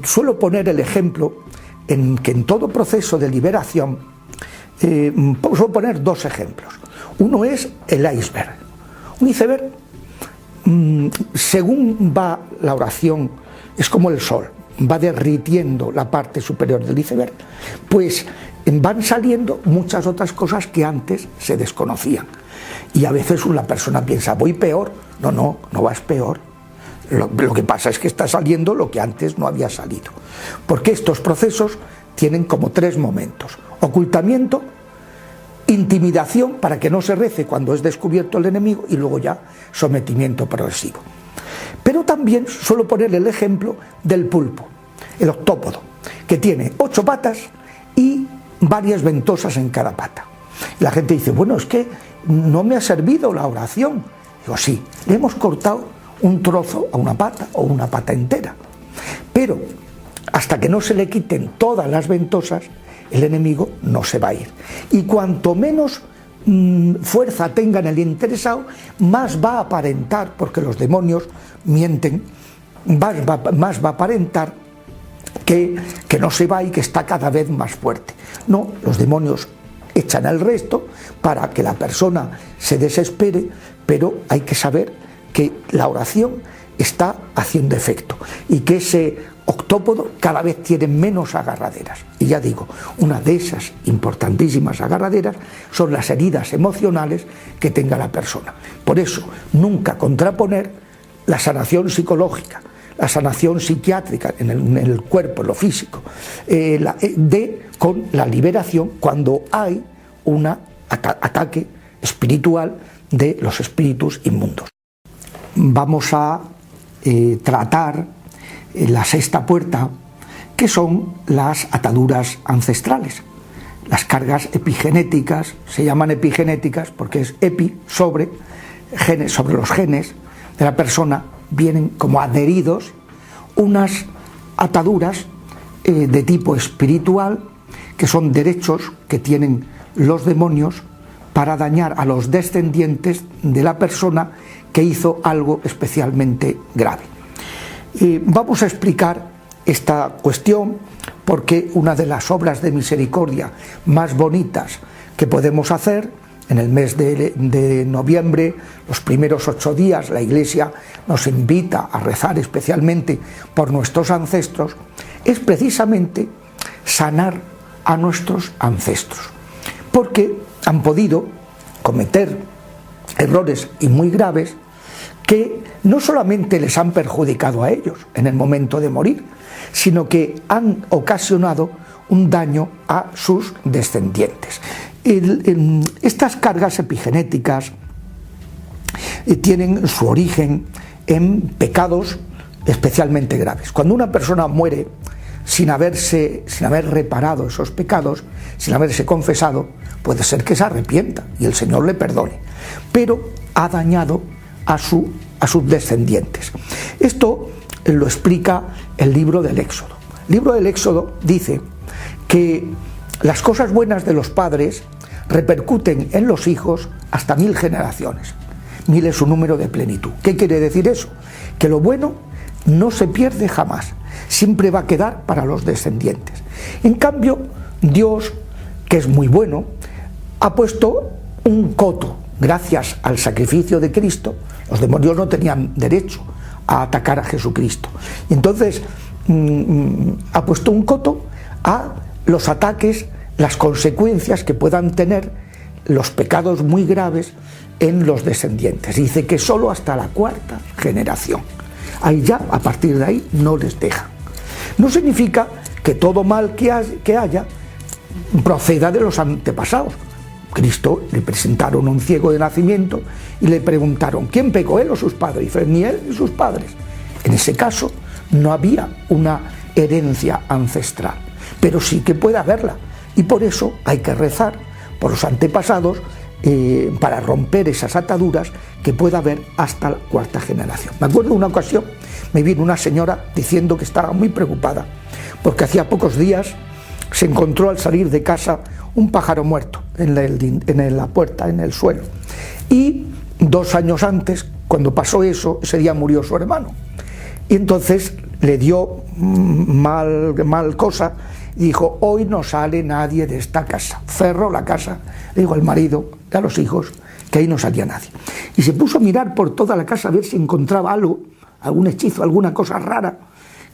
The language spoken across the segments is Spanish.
Suelo poner el ejemplo en que en todo proceso de liberación, suelo poner dos ejemplos. Uno es el iceberg. Un iceberg, según va la oración, es como el sol, va derritiendo la parte superior del iceberg, pues van saliendo muchas otras cosas que antes se desconocían. Y a veces una persona piensa, voy peor. No vas peor. Lo que pasa es que está saliendo lo que antes no había salido. Porque estos procesos tienen como tres momentos: ocultamiento, intimidación para que no se rece cuando es descubierto el enemigo, y luego ya sometimiento progresivo. Pero también suelo poner el ejemplo del pulpo, el octópodo, que tiene 8 patas y varias ventosas en cada pata. Y la gente dice, bueno, es que no me ha servido la oración. Digo, sí, le hemos cortado un trozo a una pata o una pata entera. Pero hasta que no se le quiten todas las ventosas, el enemigo no se va a ir. Y cuanto menos fuerza tenga en el interesado, más va a aparentar, porque los demonios mienten, más va a aparentar que no se va y que está cada vez más fuerte. No, los demonios echan el resto para que la persona se desespere, pero hay que saber que la oración está haciendo efecto y que ese octópodo cada vez tiene menos agarraderas. Y ya digo, una de esas importantísimas agarraderas son las heridas emocionales que tenga la persona. Por eso, nunca contraponer la sanación psicológica, la sanación psiquiátrica en el cuerpo, en lo físico, con la liberación cuando hay un ataque espiritual de los espíritus inmundos. Vamos a tratar la sexta puerta, que son las ataduras ancestrales. Las cargas epigenéticas, se llaman epigenéticas porque es epi, sobre los genes de la persona, vienen como adheridos unas ataduras de tipo espiritual, que son derechos que tienen los demonios para dañar a los descendientes de la persona que hizo algo especialmente grave. Vamos a explicar esta cuestión porque una de las obras de misericordia más bonitas que podemos hacer en el mes de noviembre, los primeros 8 días, la Iglesia nos invita a rezar especialmente por nuestros ancestros, es precisamente sanar a nuestros ancestros, porque han podido cometer errores y muy graves que no solamente les han perjudicado a ellos en el momento de morir, sino que han ocasionado un daño a sus descendientes. Estas cargas epigenéticas tienen su origen en pecados especialmente graves. Cuando una persona muere sin haber reparado esos pecados, sin haberse confesado, puede ser que se arrepienta y el Señor le perdone, pero ha dañado a sus descendientes. Esto lo explica el libro del Éxodo. El libro del Éxodo dice que las cosas buenas de los padres repercuten en los hijos hasta 1000 generaciones. 1000 es un número de plenitud. ¿Qué quiere decir eso? Que lo bueno no se pierde jamás, siempre va a quedar para los descendientes. En cambio, Dios, que es muy bueno, ha puesto un coto. Gracias al sacrificio de Cristo, los demonios no tenían derecho a atacar a Jesucristo. Y entonces ha puesto un coto a los ataques, las consecuencias que puedan tener los pecados muy graves en los descendientes. Dice que solo hasta la 4ª generación. Ahí ya, a partir de ahí, no les deja. No significa que todo mal que haya proceda de los antepasados. Cristo le presentaron un ciego de nacimiento y le preguntaron, ¿quién pecó, él o sus padres? Y dice, ni él ni sus padres. En ese caso no había una herencia ancestral, pero sí que puede haberla, y por eso hay que rezar por los antepasados para romper esas ataduras que pueda haber hasta la 4ª generación. Me acuerdo una ocasión, me vino una señora diciendo que estaba muy preocupada porque hacía pocos días se encontró al salir de casa un pájaro muerto en la puerta, en el suelo, y 2 años antes, cuando pasó eso, ese día murió su hermano. Y entonces le dio mal cosa y dijo: hoy no sale nadie de esta casa. Cerró la casa, le dijo al marido y a los hijos que ahí no salía nadie. Y se puso a mirar por toda la casa a ver si encontraba algo, algún hechizo, alguna cosa rara.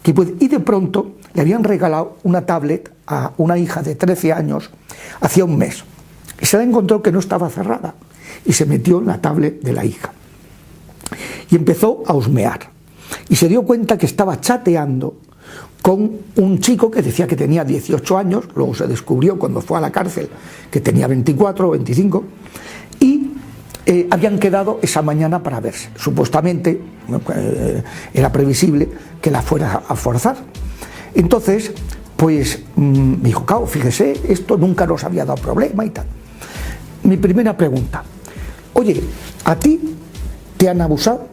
Y de pronto le habían regalado una tablet a una hija de 13 años hacía un mes. Y se la encontró que no estaba cerrada. Y se metió en la tablet de la hija. Y empezó a husmear. Y se dio cuenta que estaba chateando con un chico que decía que tenía 18 años, luego se descubrió cuando fue a la cárcel que tenía 24 o 25, y habían quedado esa mañana para verse. Supuestamente era previsible que la fuera a forzar. Entonces, pues me dijo: claro, fíjese, esto nunca nos había dado problema y tal. Mi primera pregunta: oye, ¿a ti te han abusado?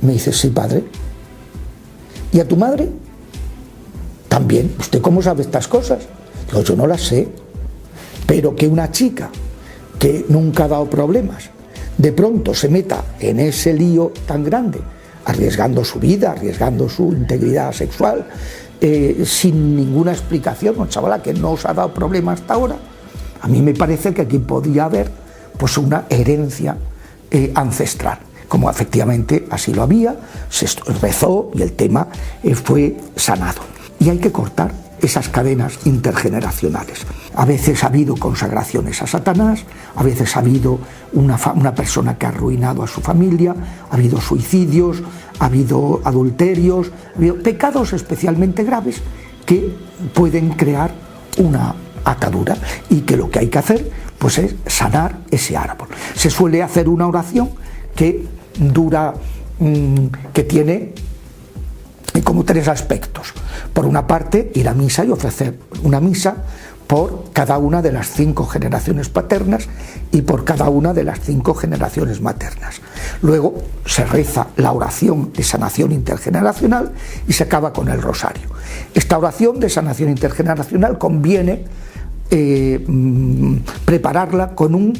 Me dice: sí, padre. ¿Y a tu madre? También. ¿Usted cómo sabe estas cosas? Digo: yo no las sé. Pero que una chica que nunca ha dado problemas de pronto se meta en ese lío tan grande, arriesgando su vida, arriesgando su integridad sexual, sin ninguna explicación, una chavala que no os ha dado problemas hasta ahora, a mí me parece que aquí podría haber pues una herencia ancestral, como efectivamente así lo había, se rezó y el tema fue sanado. Y hay que cortar esas cadenas intergeneracionales. A veces ha habido consagraciones a Satanás, a veces ha habido una persona que ha arruinado a su familia, ha habido suicidios, ha habido adulterios, ha habido pecados especialmente graves que pueden crear una atadura y que lo que hay que hacer pues es sanar ese árbol. Se suele hacer una oración que dura, que tiene como 3 aspectos. Por una parte, ir a misa y ofrecer una misa por cada una de las 5 generaciones paternas y por cada una de las 5 generaciones maternas. Luego se reza la oración de sanación intergeneracional y se acaba con el rosario. Esta oración de sanación intergeneracional conviene prepararla con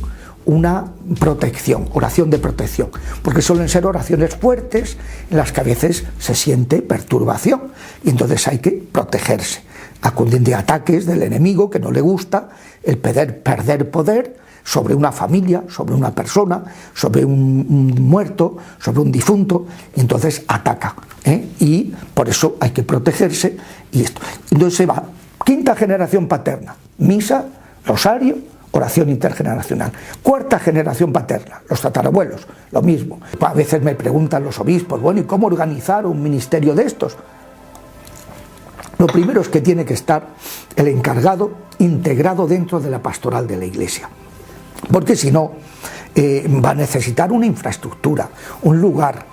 una protección, oración de protección, porque suelen ser oraciones fuertes en las que a veces se siente perturbación y entonces hay que protegerse, acudir de ataques del enemigo que no le gusta el perder poder sobre una familia, sobre una persona, sobre un muerto, sobre un difunto, y entonces ataca, y por eso hay que protegerse. Y esto, entonces se va, 5ª generación paterna, misa, rosario, oración intergeneracional. 4ª generación paterna, los tatarabuelos, lo mismo. A veces me preguntan los obispos: bueno, ¿y cómo organizar un ministerio de estos? Lo primero es que tiene que estar el encargado integrado dentro de la pastoral de la Iglesia, porque si no va a necesitar una infraestructura, un lugar,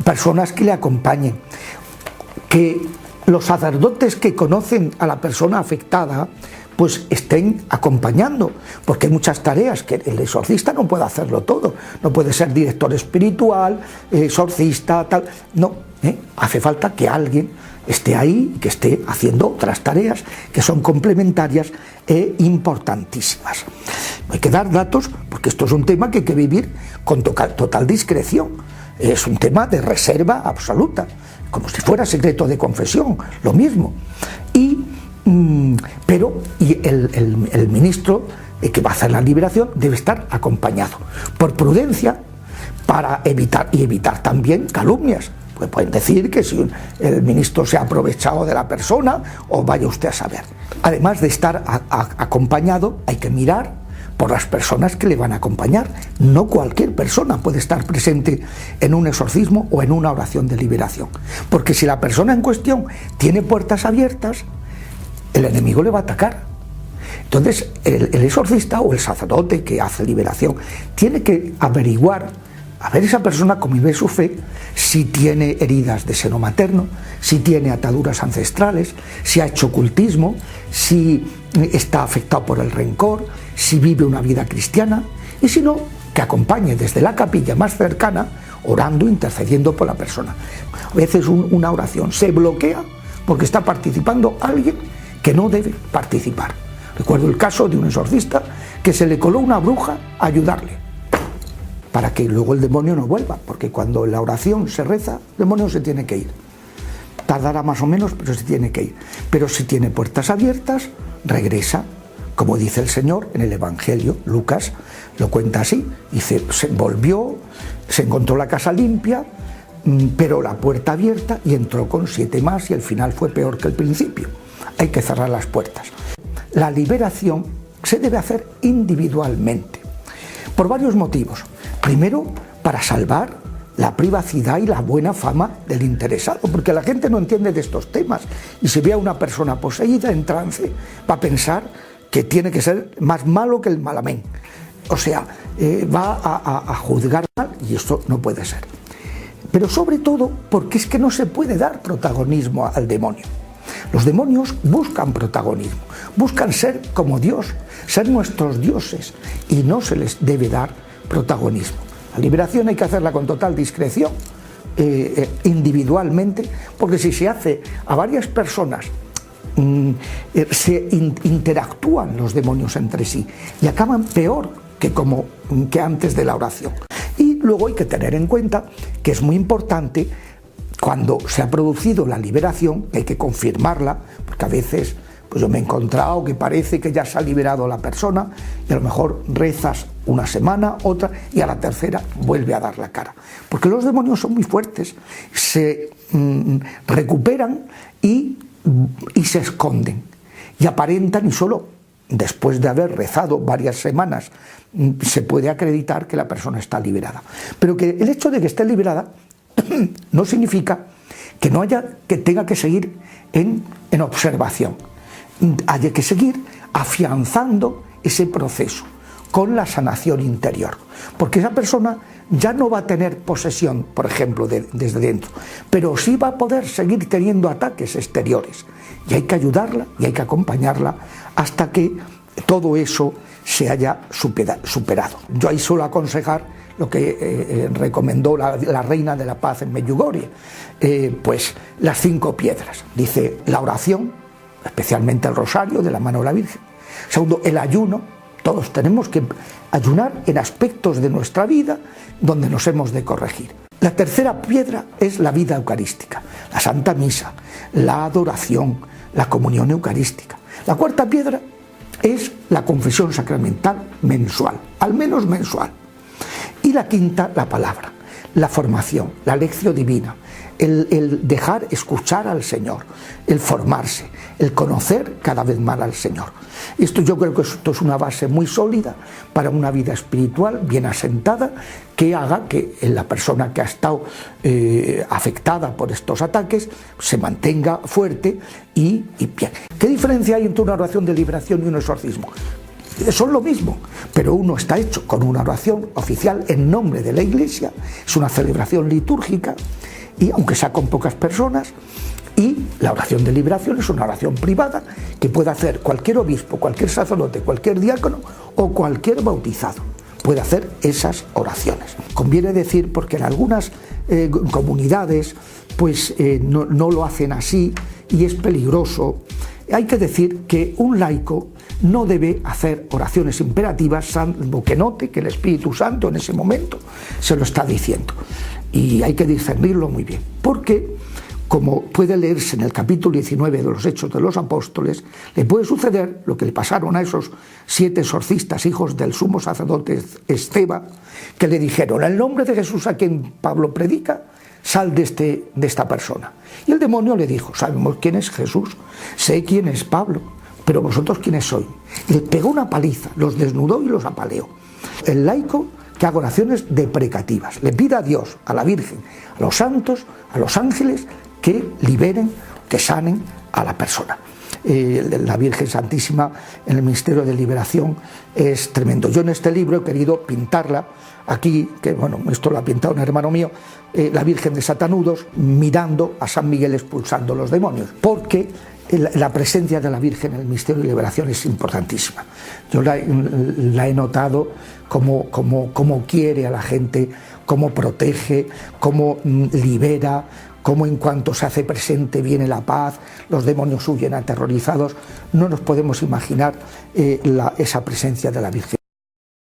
personas que le acompañen, que los sacerdotes que conocen a la persona afectada pues estén acompañando, porque hay muchas tareas que el exorcista no puede hacerlo todo, no puede ser director espiritual, exorcista, tal, no, hace falta que alguien esté ahí, que esté haciendo otras tareas que son complementarias e importantísimas. No hay que dar datos, porque esto es un tema que hay que vivir con total discreción, es un tema de reserva absoluta, como si fuera secreto de confesión, lo mismo. Pero el ministro que va a hacer la liberación debe estar acompañado, por prudencia, para evitar también calumnias. Pues pueden decir que si el ministro se ha aprovechado de la persona, o vaya usted a saber. Además de estar acompañado, hay que mirar por las personas que le van a acompañar. No cualquier persona puede estar presente en un exorcismo o en una oración de liberación, porque si la persona en cuestión tiene puertas abiertas, el enemigo le va a atacar. Entonces el exorcista o el sacerdote que hace liberación tiene que averiguar, a ver esa persona cómo vive su fe, si tiene heridas de seno materno, si tiene ataduras ancestrales, si ha hecho ocultismo, si está afectado por el rencor, si vive una vida cristiana, y si no, que acompañe desde la capilla más cercana, orando, intercediendo por la persona. A veces una oración se bloquea porque está participando alguien que no debe participar. Recuerdo el caso de un exorcista que se le coló una bruja a ayudarle, para que luego el demonio no vuelva, porque cuando la oración se reza, el demonio se tiene que ir. tardará más o menos, pero se tiene que ir. Pero si tiene puertas abiertas, regresa, como dice el Señor en el Evangelio. Lucas lo cuenta así, dice, se volvió, se encontró la casa limpia, pero la puerta abierta, y entró con 7 más, y el final fue peor que el principio. Hay que cerrar las puertas. La liberación se debe hacer individualmente, por varios motivos. Primero, para salvar la privacidad y la buena fama del interesado, porque la gente no entiende de estos temas, y si ve a una persona poseída en trance, va a pensar que tiene que ser más malo que el malamén. O sea, va a juzgar mal, y esto no puede ser. Pero sobre todo porque es que no se puede dar protagonismo al demonio. Los demonios buscan protagonismo, buscan ser como Dios, ser nuestros dioses, y no se les debe dar protagonismo. La liberación hay que hacerla con total discreción, individualmente, porque si se hace a varias personas, se interactúan los demonios entre sí y acaban peor que antes de la oración. Y luego hay que tener en cuenta que es muy importante, cuando se ha producido la liberación, hay que confirmarla, porque a veces pues yo me he encontrado que parece que ya se ha liberado la persona, y a lo mejor rezas una semana, otra, y a la tercera vuelve a dar la cara. Porque los demonios son muy fuertes, se recuperan y se esconden, y aparentan, y solo después de haber rezado varias semanas se puede acreditar que la persona está liberada. Pero que el hecho de que esté liberada no significa que tenga que seguir en observación. Hay que seguir afianzando ese proceso con la sanación interior, porque esa persona ya no va a tener posesión, por ejemplo, desde dentro, pero sí va a poder seguir teniendo ataques exteriores, y hay que ayudarla y hay que acompañarla hasta que todo eso se haya superado. Yo ahí suelo aconsejar lo que recomendó la reina de la paz en Medjugorje, pues las 5 piedras. Dice la oración, especialmente el rosario de la mano de la Virgen. Segundo, el ayuno. Todos tenemos que ayunar en aspectos de nuestra vida donde nos hemos de corregir. La tercera piedra es la vida eucarística, la Santa Misa, la adoración, la comunión eucarística. La cuarta piedra es la confesión sacramental mensual, al menos mensual. Y la quinta, la palabra, la formación, la lección divina, el dejar escuchar al Señor, el formarse, el conocer cada vez más al Señor. Esto, yo creo que esto es una base muy sólida para una vida espiritual bien asentada, que haga que la persona que ha estado afectada por estos ataques se mantenga fuerte y bien. ¿Qué diferencia hay entre una oración de liberación y un exorcismo? Son lo mismo, pero uno está hecho con una oración oficial en nombre de la Iglesia, es una celebración litúrgica, y aunque sea con pocas personas, y la oración de liberación es una oración privada que puede hacer cualquier obispo, cualquier sacerdote, cualquier diácono o cualquier bautizado. Puede hacer esas oraciones. Conviene decir, porque en algunas comunidades pues no lo hacen así y es peligroso. Hay que decir que un laico no debe hacer oraciones imperativas salvo que note que el Espíritu Santo en ese momento se lo está diciendo. Y hay que discernirlo muy bien, porque, como puede leerse en el capítulo 19 de los Hechos de los Apóstoles, le puede suceder lo que le pasaron a esos 7 exorcistas, hijos del sumo sacerdote Esteban, que le dijeron: en el nombre de Jesús a quien Pablo predica, sal de esta persona. Y el demonio le dijo: sabemos quién es Jesús, sé quién es Pablo, pero vosotros quiénes sois. Y le pegó una paliza, los desnudó y los apaleó. El laico que haga oraciones deprecativas, le pida a Dios, a la Virgen, a los santos, a los ángeles, que liberen, que sanen a la persona. La Virgen Santísima en el misterio de liberación es tremendo. Yo en este libro he querido pintarla aquí, que bueno, esto lo ha pintado un hermano mío, la Virgen de Satanudos mirando a San Miguel expulsando los demonios, porque la presencia de la Virgen en el misterio de liberación es importantísima. Yo la he notado cómo quiere a la gente, cómo protege, cómo libera, cómo en cuanto se hace presente viene la paz, los demonios huyen aterrorizados. No nos podemos imaginar esa presencia de la Virgen.